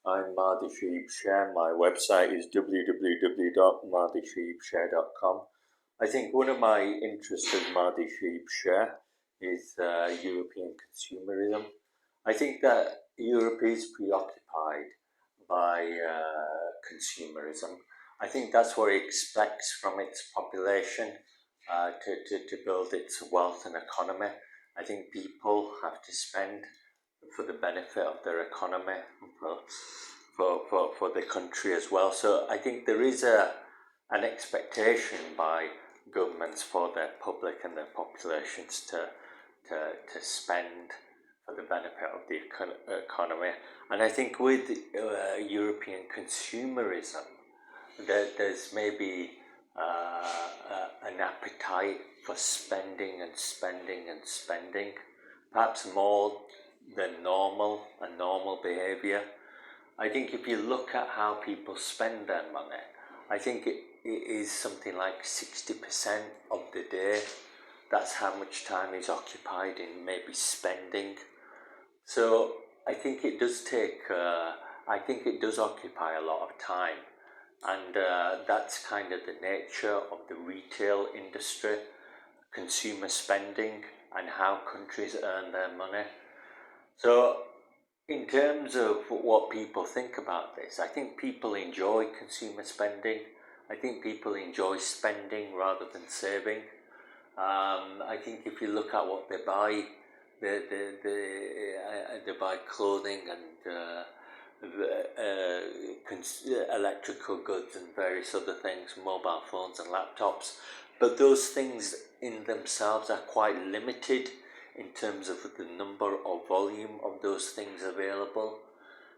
I'm Mahdi Shaheeb Sher. My website is www.mahdishaheebsher.com. I think one of my interests as Mahdi Shaheeb Sher is European consumerism. I think that Europe is preoccupied by consumerism. I think that's what it expects from its population to build its wealth and economy. I think people have to spend for the benefit of their economy, for the country as well. So I think there is an expectation by governments for their public and their populations to spend for the benefit of the economy. And I think with European consumerism, there's maybe an appetite for spending and spending and spending, perhaps more than normal and normal behavior. I think if you look at how people spend their money, I think it is something like 60% of the day. That's how much time is occupied in maybe spending. So I think it does occupy a lot of time. And that's kind of the nature of the retail industry, consumer spending, and how countries earn their money. So in terms of what people think about this, I think people enjoy consumer spending. I think people enjoy spending rather than saving. I think if you look at what they buy, they buy clothing and electrical goods and various other things, mobile phones and laptops. But those things in themselves are quite limited in terms of the number or volume of those things available.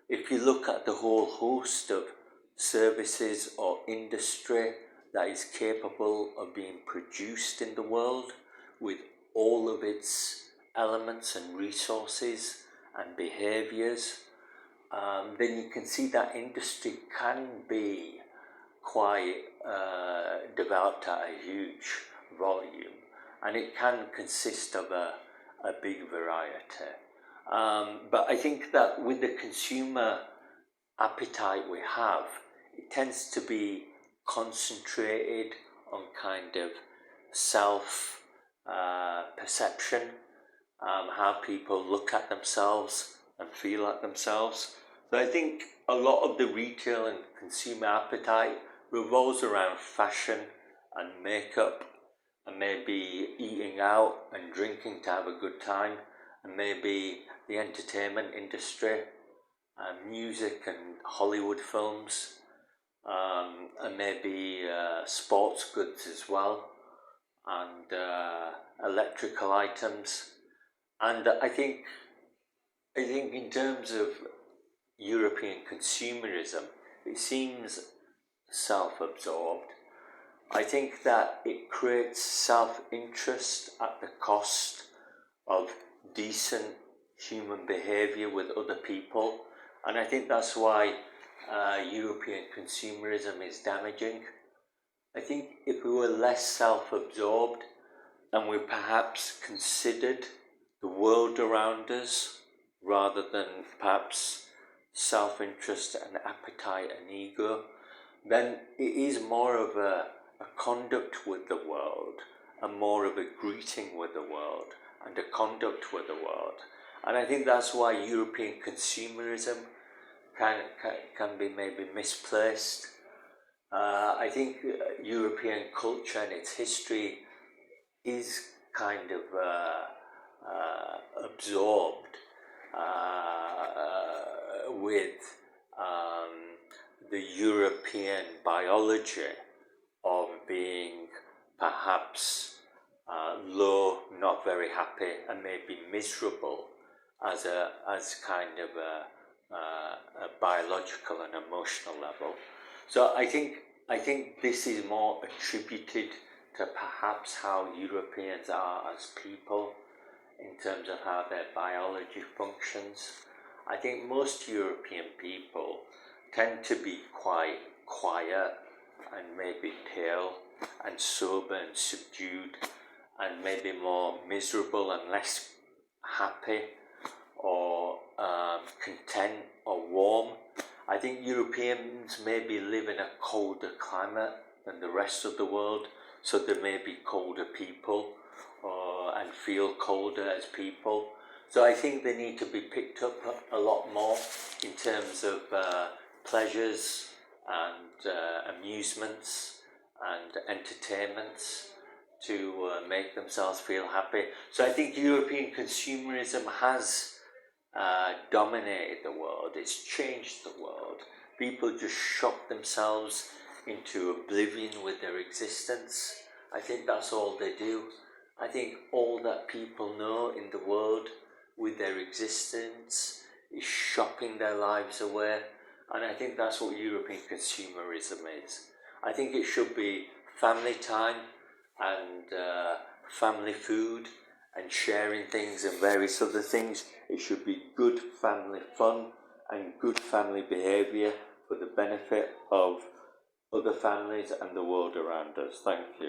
If you look at the whole host of services or industry that is capable of being produced in the world with all of its elements and resources and behaviors, then you can see that industry can be quite developed at a huge volume, and it can consist of a big variety. But I think that with the consumer appetite we have, it tends to be concentrated on kind of self perception, how people look at themselves and feel at themselves. So I think a lot of the retail and consumer appetite revolves around fashion and makeup, and maybe eating out and drinking to have a good time, and maybe the entertainment industry, music and Hollywood films, and maybe sports goods as well, and electrical items. And I think in terms of European consumerism, it seems self-absorbed. I think that it creates self-interest at the cost of decent human behavior with other people. And I think that's why European consumerism is damaging. I think if we were less self-absorbed and we perhaps considered the world around us rather than perhaps self-interest and appetite and ego, then it is more of a conduct with the world and more of a greeting with the world and a conduct with the world. And I think that's why European consumerism can be maybe misplaced. I think European culture and its history is kind of absorbed with the European biology of being perhaps low, not very happy, and maybe miserable as kind of a biological and emotional level. So I think this is more attributed to perhaps how Europeans are as people in terms of how their biology functions. I think most European people tend to be quite quiet and maybe pale and sober and subdued and maybe more miserable and less happy or content or warm. I think Europeans maybe live in a colder climate than the rest of the world, so they may be colder people and feel colder as people. So I think they need to be picked up a lot more in terms of pleasures and amusements and entertainments to make themselves feel happy. So I think European consumerism has dominated the world. It's changed the world. People just shop themselves into oblivion with their existence. I think that's all they do. I think all that people know in the world with their existence is shopping their lives away. And I think that's what European consumerism is. I think it should be family time and family food and sharing things and various other things. It should be good family fun and good family behaviour for the benefit of other families and the world around us. Thank you.